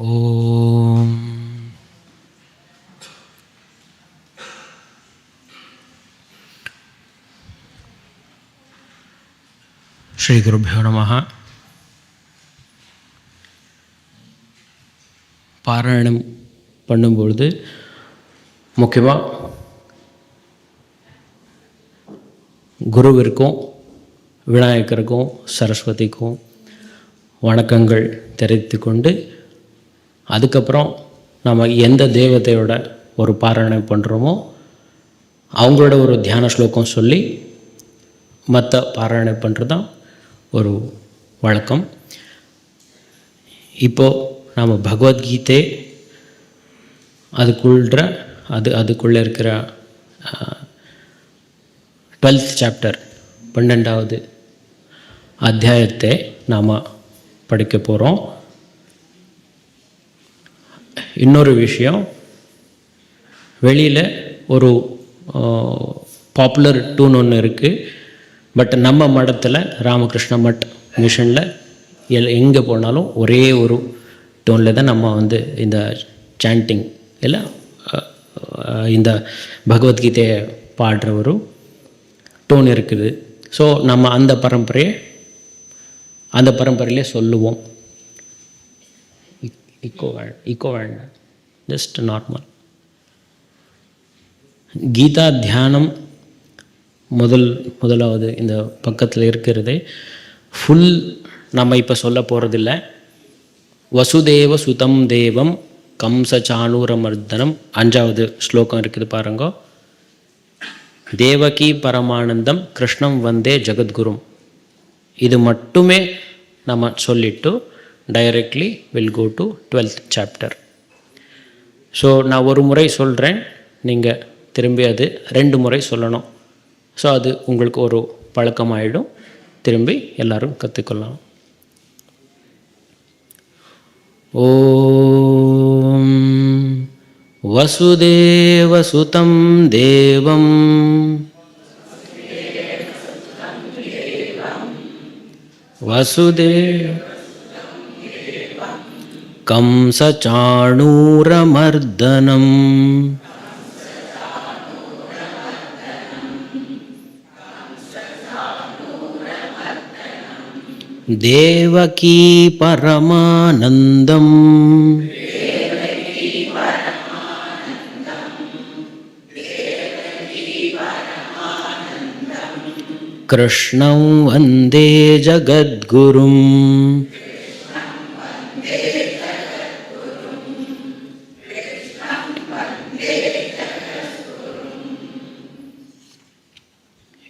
ಓಂ ஸ்ரீ குருபியோ நமஹ. பாராயணம் பண்ணும்பொழுது முக்கியமாக குருவிற்கும் விநாயகருக்கும் சரஸ்வதிக்கும் வணக்கங்கள் தெரிவித்து கொண்டு அதுக்கப்புறம் நம்ம எந்த தெய்வத்தையோட ஒரு பாராயணம் பண்ணுறோமோ அவங்களோட ஒரு தியான ஸ்லோகம் சொல்லி மற்ற பாராயணம் பண்ணுறது தான் ஒரு வழக்கம். இப்போது நம்ம பகவத்கீதை அதுக்குள்ளே இருக்கிற 12th சாப்டர் 12வது அத்தியாயத்தை நாம் படிக்க போகிறோம். இன்னொரு விஷயம், வெளியில் ஒரு பாப்புலர் டூன் ஒன்று இருக்குது. பட் நம்ம மடத்தில் ராமகிருஷ்ண மட் மிஷனில் எங்கே போனாலும் ஒரே ஒரு டோனில் தான் நம்ம இந்த சாண்டிங் இல்லை இந்த பகவத்கீதையை பாடுற ஒரு டோன் இருக்குது. ஸோ நம்ம அந்த பரம்பரையிலே சொல்லுவோம். இக்கோ வேண்டாம், ஜஸ்ட் நார்மல். கீதா தியானம் முதலாவது இந்த பக்கத்தில் இருக்கிறதே ஃபுல் நம்ம இப்போ சொல்ல போகிறதில்ல. வசுதேவ சுதம் தேவம் கம்சசாணூரமர்தனம் 5வது ஸ்லோகம் இருக்குது பாருங்க. தேவகி பரமானந்தம் கிருஷ்ணம் வந்தே ஜெகத்குரும். இது மட்டுமே நம்ம சொல்லிட்டு directly will go to 12th சாப்டர். ஸோ நான் ஒரு முறை சொல்கிறேன், நீங்கள் திரும்பி அது 2 முறை சொல்லணும். ஸோ அது உங்களுக்கு ஒரு பழக்கமாகிடும், திரும்பி எல்லோரும் கற்றுக்கொள்ளலாம். ஓம் வசுதேவ சுதம் தேவம் வசுதேவ கம்சசாணூரமர்தனம் தேவகி பரமானந்தம் கிருஷ்ணம் வந்தே ஜகத்குரும்.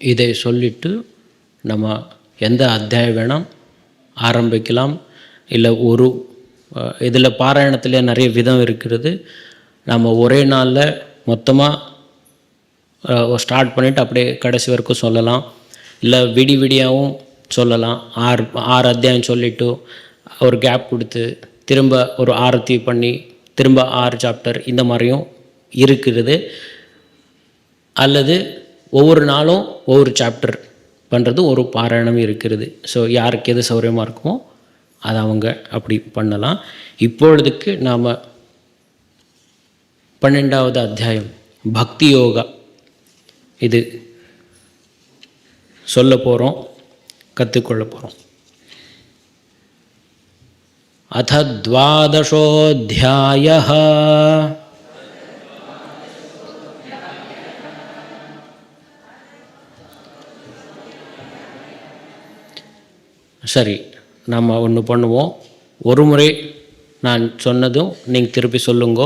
இதை சொல்லிட்டு நம்ம எந்த அத்தியாயம் வேணாம் ஆரம்பிக்கலாம். இல்லை இதில் பாராயணத்தில் நிறைய விதம் இருக்கிறது. நம்ம ஒரே நாளில் மொத்தமாக ஸ்டார்ட் பண்ணிவிட்டு அப்படியே கடைசி வரைக்கும் சொல்லலாம். இல்லை விடியாகவும் சொல்லலாம். 6 அத்தியாயம் சொல்லிவிட்டு ஒரு கேப் கொடுத்து திரும்ப ஒரு ஆரத்தி பண்ணி திரும்ப 6 சாப்டர் இந்த மாதிரியும் இருக்கிறது. அல்லது ஒவ்வொரு நாளும் ஒவ்வொரு சாப்டர் பண்ணுறது ஒரு பாராயணம் இருக்கிறது. ஸோ யாருக்கு எது சௌகரியமாக இருக்குமோ அதை அவங்க அப்படி பண்ணலாம். இப்பொழுதுக்கு நாம் 12வது அத்தியாயம் பக்தி யோகா இது சொல்ல போகிறோம், கற்றுக்கொள்ள போகிறோம். அத 12ோऽध्यायः. சரி, நம்ம ஒன்று பண்ணுவோம். ஒரு முறை நான் சொன்னதும் நீங்கள் திருப்பி சொல்லுங்க.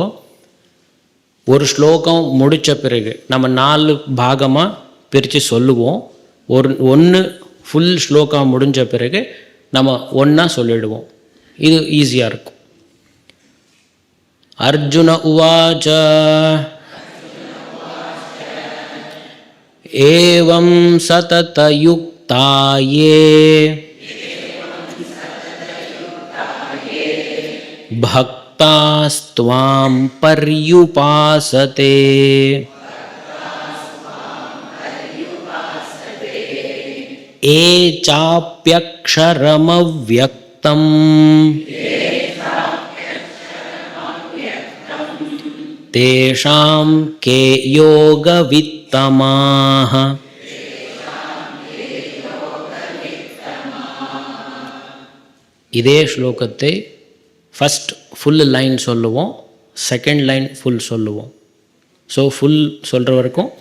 ஒரு ஸ்லோகம் முடித்த பிறகு நம்ம 4 பாகமாக பிரித்து சொல்லுவோம். ஒன்று ஃபுல் ஸ்லோகம் முடிஞ்ச பிறகு நம்ம ஒன்றா சொல்லிடுவோம். இது ஈஸியாக இருக்கும். அர்ஜுன உவாச்ச ஏவம் சததயுக்தாயே பக்தாஸ்த்வாம் பர்யுபாசதே ஏ சாப்யக்ஷரமவ்யக்தம் ತೇಷಾಂ ಕೇ ಯೋಗವಿತ್ತಮಾಃ. இதே ஸ்லோகத்தை ஃபஸ்ட் ஃபுல் லைன் சொல்லுவோம், செகண்ட் லைன் ஃபுல் சொல்லுவோம். ஸோ ஃபுல் சொல்கிற வரைக்கும்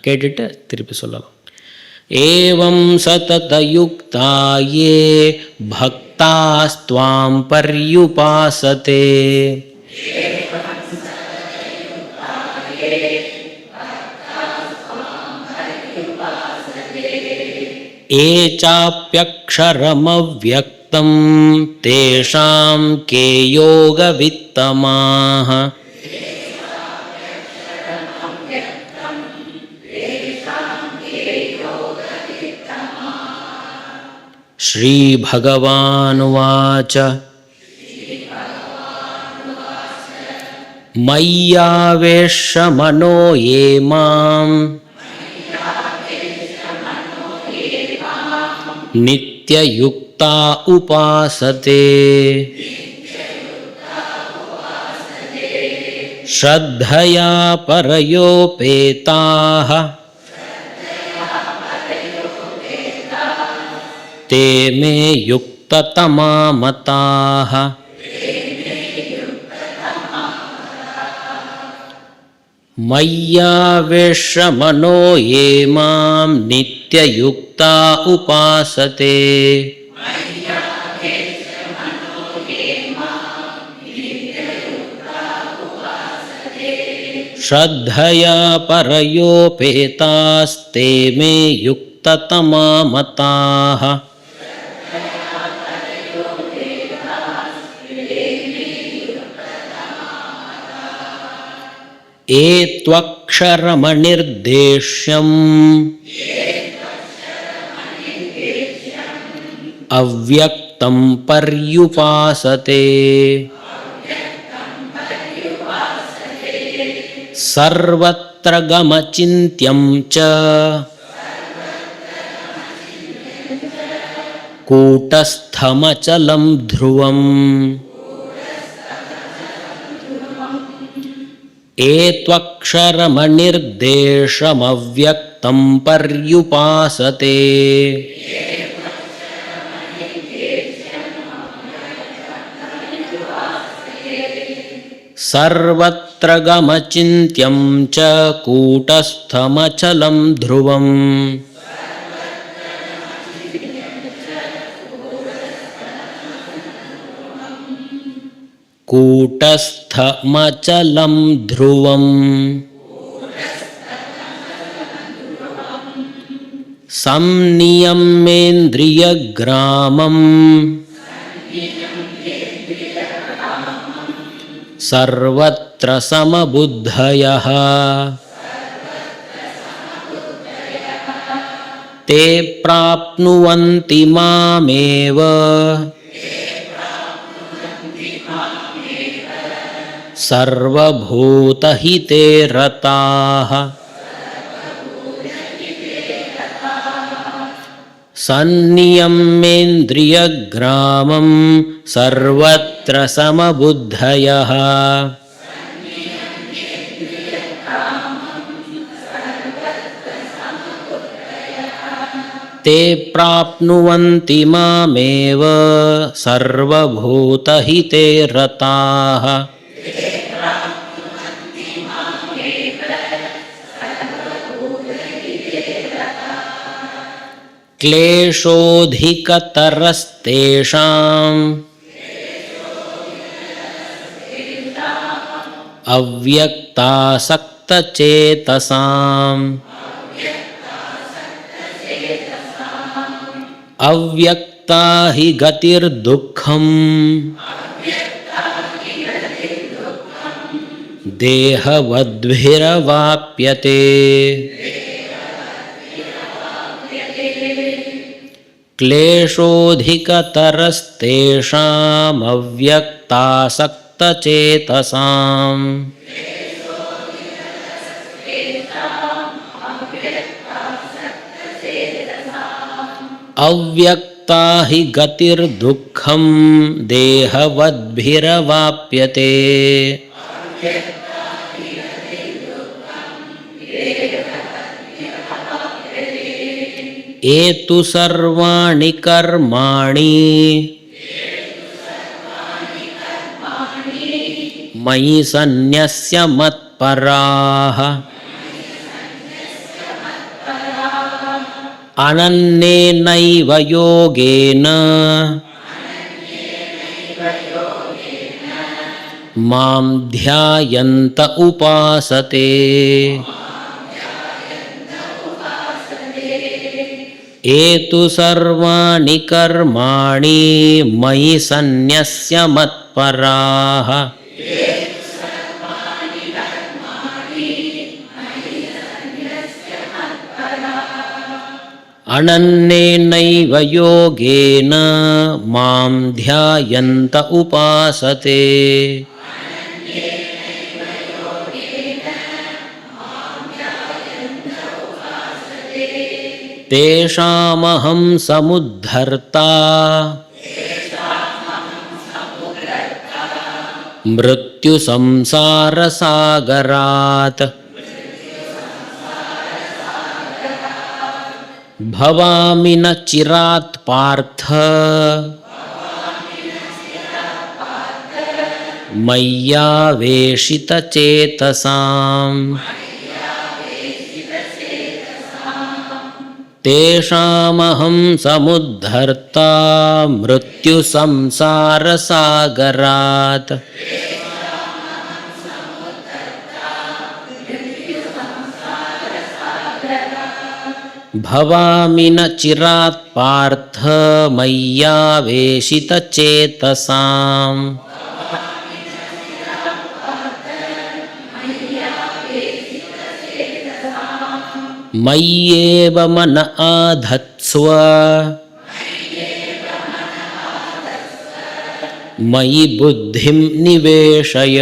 கேட்டுட்டு திருப்பி சொல்லலாம். ஏவம் சததயுக்தா யே பக்தாஸ்த்வாம் பர்யுபாசதே ये चाप्यक्षरमव्यक्तं तेषां के योगवित्तमाः. श्रीभगवानुवाच मय्यावेश्य मनो ये माम् नित्ययुक्ता उपासते श्रद्धया परयोपेताः ते मे युक्ततमा मताः. मय्यावेश्य मनो ये मां नित्ययुक्ता उपासते श्रद्धया परयोपेतास्ते मे युक्ततमा मताः. एत्वक्षरमनिर्देश्यम् अव्यक्तं पर्युपासते सर्वत्र गमचिन्त्यं च कूटस्थमचलं ध्रुवम्. एत्वक्षरमनिर्देशमव्यक्तं पर्युपासते सर्वत्र गमचिन्त्यं च कूटस्थमचलं ध्रुवम्. कूटस्थमचलं ध्रुवम्. संनियम्येन्द्रियग्रामम् सर्वत्र समबुद्धयः ते प्राप्नुवन्ति मामेव सर्वभूतहिते रताः. संनियम्येन्द्रियग्रामं सर्वत्र समबुद्धयः ते प्राप्नुवन्ति मामेव सर्वभूतहिते रताः. क्लेशोऽधिकतरस्तेषाम् अव्यक्तासक्तचेतसाम् अव्यक्ता हि गतिर्दुःखम् देहवद्भिरवाप्यते. क्लेशोऽधिकतरस्तेषाम् अव्यक्तासक्तचेतसाम् अव्यक्ता हि गतिर्दुःखं देहवद्भिरवाप्यते. ಏತು ಸರ್ವಾಣಿ ಕರ್ಮಾಣಿ ಮಯಿ ಸನ್ಯಸ್ಯ ಮತ್ಪರಾಃ ಅನನ್ಯೇನೈವ ಯೋಗೇನ ಮಾಂ ಧ್ಯಾಯಂತ ಉಪಾಸತೆ. ಏತು ಸರ್ವಾಣಿ ಕರ್ಮಾಣಿ ಮಯಿ ಸನ್ಯಸ್ಯ ಮತ್ಪರಾಃ ಅನನ್ಯೇನೈವ ಯೋಗೇನ ಮಾಂ ಧ್ಯಾಯಂತ ಉಪಾಸತೆ. ತೇಷಾಮಹಂ ಸಮುದ್ಧರ್ತಾ ಮೃತ್ಯು ಸಂಸಾರ ಸಾಗರಾತ್. ಭವಾಮಿ ನ ಚಿರಾತ್ ಪಾರ್ಥ ಮಯ್ಯಾವೇಶಿತಚೇತಸಾಂ. ತೇಷಾಮಹಂ ಸಮುದ್ಧರ್ತಾ ಮೃತ್ಯು ಸಂಸಾರ ಸಾಗರಾತ್. ಭವಾಮಿ ನ ಚಿರಾತ್ ಪಾರ್ಥ ಮಯ್ಯಾವೇಶಿತಚೇತಸಾಂ. ಮಯ್ಯೇವ ಮನ ಆಧತ್ಸ್ವ ಮಯಿ ಬುದ್ಧಿಂ ನಿವೇಶಯ.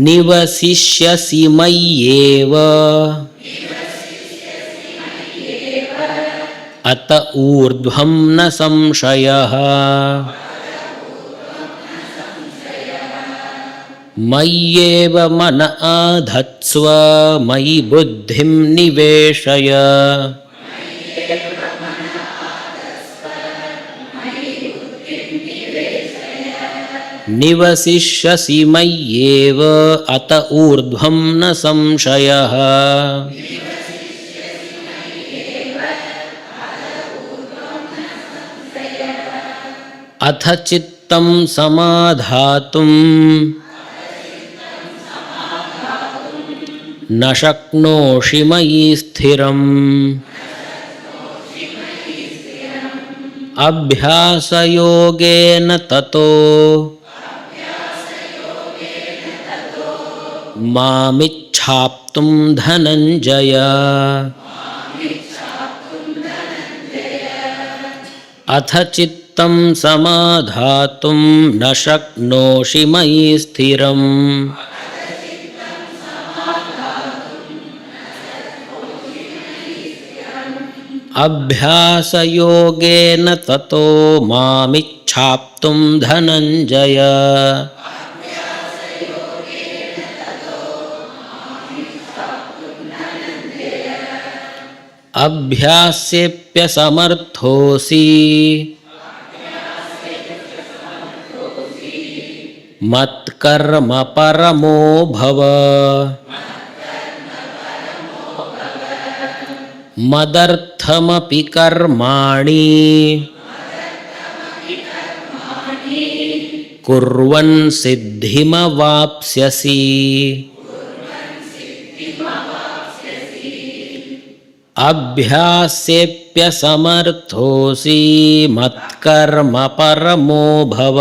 ನಿವಸಿಷ್ಯಸಿ ಮಯ್ಯೇವ ಅತ ಊರ್ಧ್ವಂ ನ ಸಂಶಯಃ. ಮಯ್ಯೇವ ಮನ ಆಧತ್ಸ್ವ ಮಯಿ ಬುದ್ಧಿಂ ನಿವೇಶಯ. ನಿವಸಿಷ್ಯಸಿ ಮಯ್ಯೇವ ಅತ ಊರ್ಧ್ವಂ ನ ಸಂಶಯಃ. ಅಥ ಚಿತ್ತಂ ಸಮಾಧಾತುಂ ನ ಶಕ್ನೋಷಿ ಮಯಿ ಸ್ಥಿರಂ. ಅಭ್ಯಾಸಯೋಗೇನ ತತೋ ಮಾಮಿಚ್ಛಾಪ್ತುಂ ಧನಂಜಯ. ಅಥ ಚಿತ್ತಂ ಸಮಾಧಾತುಂ ನ ಶಕ್ನೋಷಿ ಮಯಿ ಸ್ಥಿರಂ. ಅಭ್ಯಾಸಯೋಗೇನ ತತೋ ಮಾಮಿಚ್ಛಾಪ್ತುಂ ಧನಂಜಯ. ಅಭ್ಯಾಸೇಪ್ಯಸಮರ್ಥೋಸಿ ಮತ್ಕರ್ಮ ಪರಮೋ ಭವ. ಮದರ್ಥಮಪಿ ಕರ್ಮಾಣಿ ಕುರ್ವನ್ ಸಿದ್ಧಿಮವಾಪ್ಸ್ಯಸಿ. ಅಭ್ಯಾಸೇಪ್ಯಸಮರ್ಥೋಸಿ ಮತ್ಕರ್ಮ ಪರಮೋ ಭವ.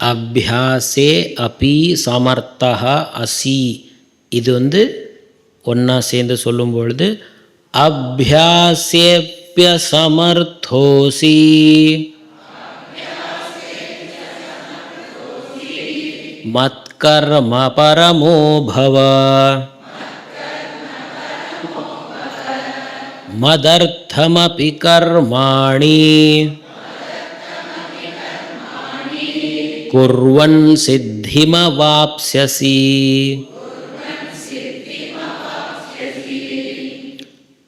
அபியாசே அபி சமர்த்தः அசி. இது ஒன்றா சேர்ந்து சொல்லும் பொழுது அபியாசேப்ய சமர்த்தோசி மத்கர்ம பரமோ பவ. ಮದರ್ಥಮಪಿ ಕರ್ಮಾಣಿ ಕುರ್ವನ್ ಸಿದ್ಧಿಮವಾಪ್ಸ್ಯಸಿ.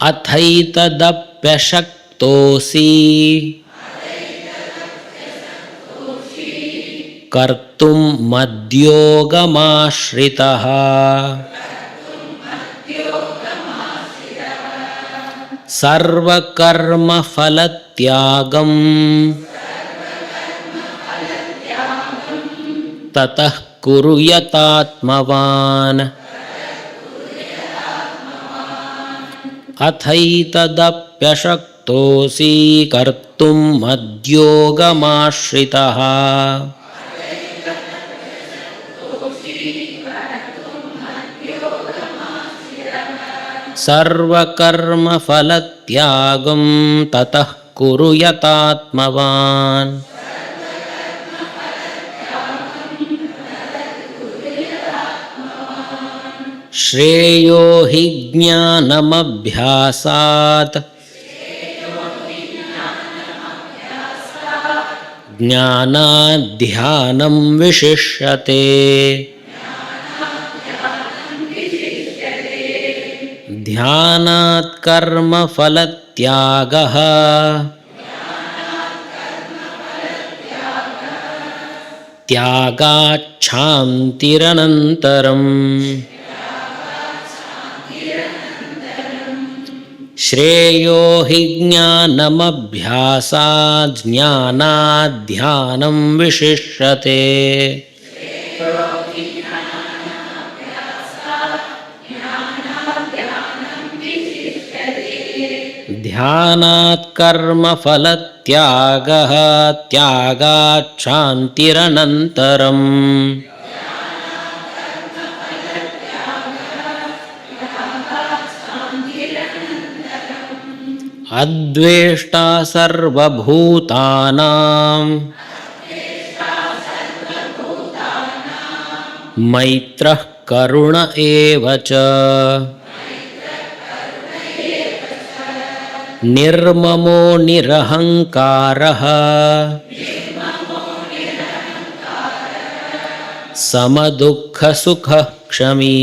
ಅಥೈತದಪ್ಯಶಕ್ತೋಸಿ ಕರ್ತುಂ ಮದ್ಯೋಗಮಾಶ್ರಿತಃ. ಸರ್ವಕರ್ಮಫಲತ್ಯಾಗಂ ತತಃ ಕುರು ಯತಾತ್ಮವಾನ್. ಅಥೈತದಪ್ಯಶಕ್ತೋಸಿ ಕರ್ತುಂ ಮದ್ಯೋಗಮಾಶ್ರಿತಃ. ಸರ್ವಕರ್ಮಫಲತ್ಯಾಗಂ ತತಃ ಕುರು ಯತಾತ್ಮವಾನ್. ಶ್ರೇಯೋ ಹಿ ಜ್ಞಾನಮಭ್ಯಾಸಾತ್ ಜ್ಞಾನಾದ್ ಧ್ಯಾನಂ ವಿಶಿಷ್ಯತೆ. ಧ್ಯಾನಾತ್ ಕರ್ಮಫಲತ್ಯಾಗಃ ತ್ಯಾಗಾತ್ ಕ್ಷಾಂತಿರನಂತರಂ. ಶ್ರೇಯೋ ಹಿ ಜ್ಞಾನಮಭ್ಯಾಸಾತ್ ಜ್ಞಾನಾದ್ ಧ್ಯಾನಂ ವಿಶಿಷ್ಯತೆ. ಧ್ಯಾನಾತ್ ಕರ್ಮಫಲತ್ಯಾಗಃ ತ್ಯಾಗಾತ್ ಕ್ಷಾಂತಿರನಂತರಂ. ಅದ್ವೇಷ್ಟಾ ಸರ್ವಭೂತಾನಾಂ ಮೈತ್ರಃ ಕರುಣ ಏವ ಚ. ನಿರ್ಮಮೋ ನಿರಹಂಕಾರಃ ಸಮದುಃಖಸುಖಃ ಕ್ಷಮೀ.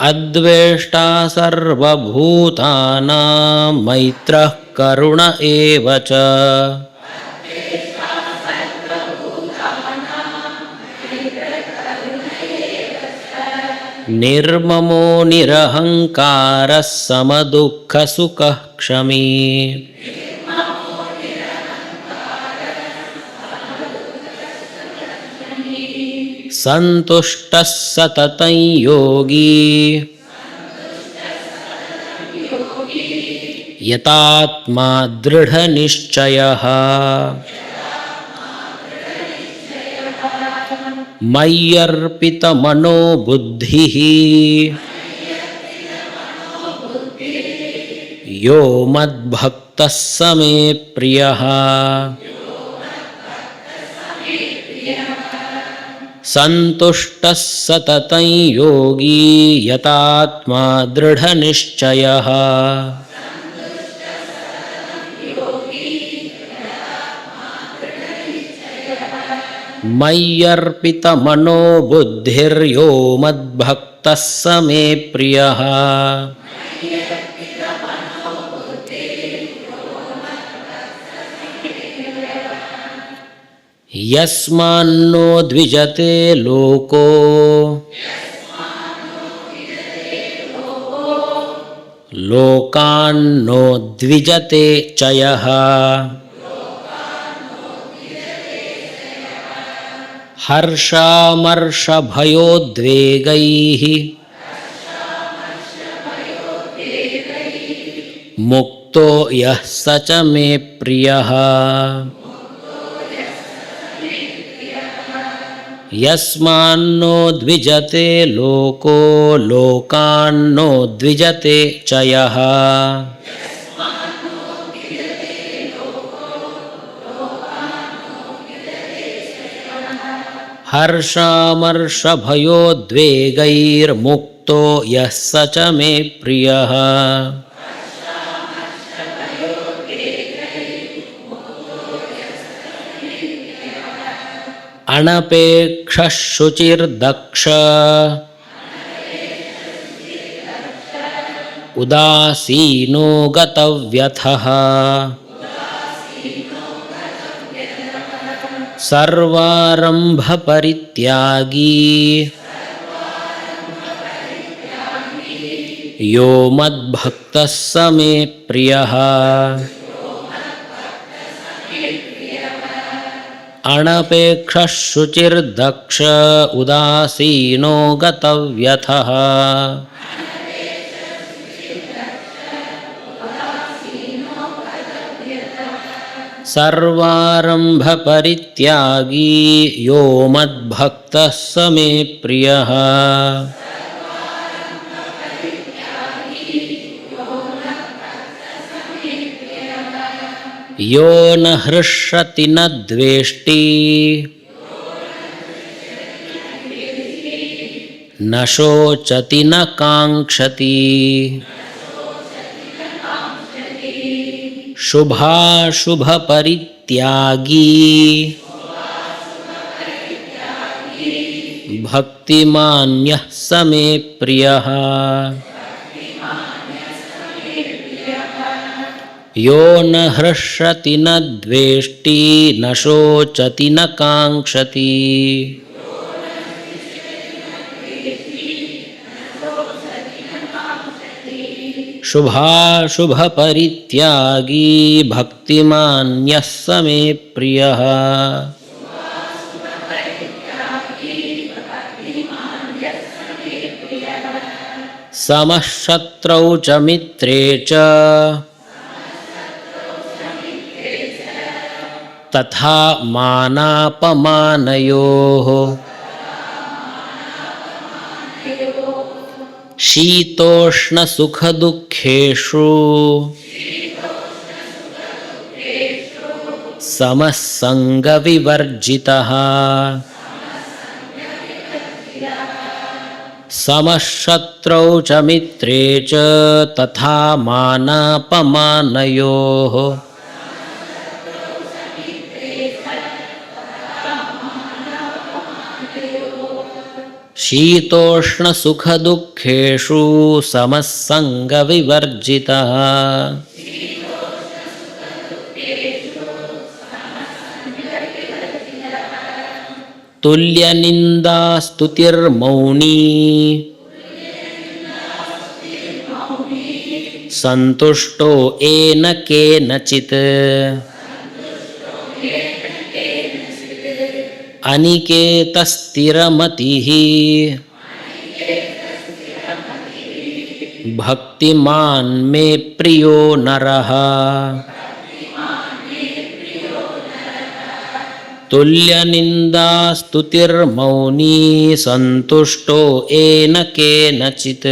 ಅದ್ವೇಷ್ಟಾ ಸರ್ವಭೂತಾನಾಂ ಮೈತ್ರಃ ಕರುಣ ಏವ ಚ. ನಿರ್ಮಮೋ ನಿರಹಂಕಾರಃ ಸಮದುಃಖಸುಖಃ ಕ್ಷಮೀ. ಸಂತುಷ್ಟಃ ಸತತಂ ಯೋಗಿ ಯತಾತ್ಮಾ ದೃಢನಿಶ್ಚಯಃ. ಮಯ್ಯರ್ಪಿತಮನೋ ಬುದ್ಧಿಃ ಯೋ ಮದ್ಭಕ್ತಃ ಸ ಮೇ ಪ್ರಿಯಃ. ಸಂತುಷ್ಟಃ ಸತತಂ ಯೋಗಿ ಯತಾತ್ಮಾ ದೃಢನಿಶ್ಚಯಃ. ಮಯ್ಯರ್ಪಿತಮನೋ ಬುದ್ಧಿರ್ಯೋ ಮದ್ಭಕ್ತಃ ಸ ಮೇ ಪ್ರಿಯಃ. ಯಸ್ಮಾನ್ನೋ ದ್ವಿಜತೆ ಲೋಕೋ ಲೋಕಾನ್ನೋ ದ್ವಿಜತೆ ಚ ಯಃ. ಹರ್ಷಾಮರ್ಷಭಯೋದ್ವೇಗೈಃ ಮುಕ್ತೋ ಯಃ ಸ ಚ ಮೇ ಪ್ರಿಯಃ. ಯಸ್ಮಾನ್ನೋ ದ್ವಿಜತೆ ಲೋಕೋ ಲೋಕಾನ್ನೋ ದ್ವಿಜತೆ ಚ ಯಃ. ಹರ್ಷಾಮರ್ಷಭಯೋದ್ವೇಗೈರ್ಮುಕ್ತೋ भक्तो यः स च मे प्रियः। अनपेक्षः शुचिर्दक्ष उदासीनो गतव्यथः। सर्वारम्भपरित्यागी यो मद्भक्तः स मे प्रियः। अनपेक्षः शुचिर्दक्ष उदासीनो गतव्यथः। सर्वारम्भपरित्यागी यो मद्भक्तः स मे प्रियः। यो न हृष्यति न द्वेष्टि न शोचति न काङ्क्षति शुभाशुभपरित्यागी भक्तिमान्यः स मे प्रियः। यो न हृष्यति न द्वेष्टि न शोचति न काङ्क्षति शुभाशुभपरित्यागी भक्तिमान्यः स मे प्रियः। समः शत्रौ च मित्रे च तथा मानापमानयोः। शीतोष्णसुखदुःखेषु समः सङ्गविवर्जितः। समः शत्रौ च मित्रे च तथा मानापमानयोः। शीतोष्णसुखदुःखेषु समः सङ्गविवर्जितः। तुल्यनिन्दास्तुतिर्मौनी सन्तुष्टो येन केनचित्। अनिकेतस्थिरमतिः भक्तिमान् मे प्रियो नरः। तुल्यनिन्दास्तुतिर्मौनी सन्तुष्टो येन केनचित्।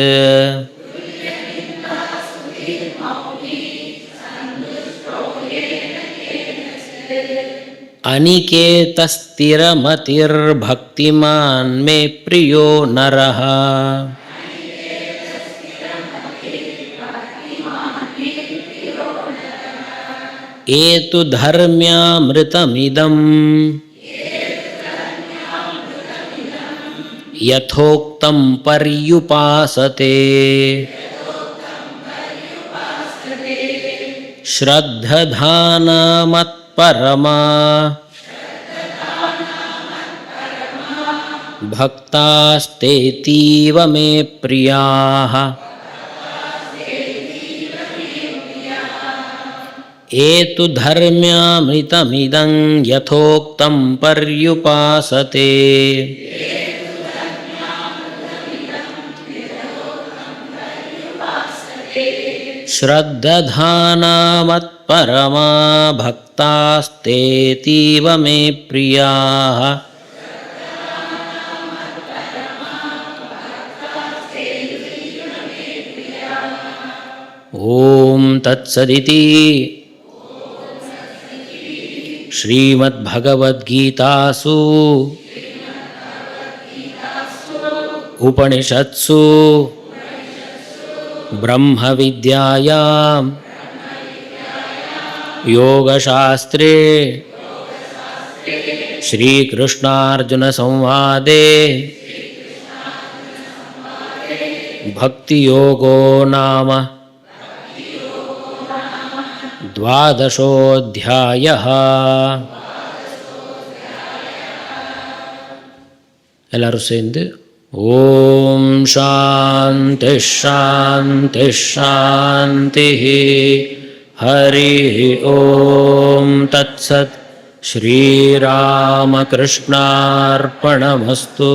अनिकेतस्थिरमतिर्भक्तिमान् मे प्रियो नरः। एतु धर्म्यामृतमिदं यथोक्तं पर्युपासते। श्रद्धधाना मत्परमा भक्तास्तेतीव मे प्रियाः। एतु धर्म्यामृतमिदं यथोक्तं पर्युपासते। श्रद्धधाना मत्परमा भक्तास्तेतीव मे प्रियाः। ओम तत्सदिति श्रीमद्भगवद्गीतासु उपनिषत्सु ब्रह्मविद्यायां योगशास्त्रे श्रीकृष्णार्जुनसंवादे भक्तियोगो नाम 12ोऽध्यायः। ಎಲ್ಲರೂ ಸೇರಿದ್ದು ಓಂ ಶಾಂತಿ ಶಾಂತಿ ಶಾಂತಿ ಹರಿ ಓಂ ತತ್ಸತ್ ಶ್ರೀರಾಮಕೃಷ್ಣಾರ್ಪಣಮಸ್ತು।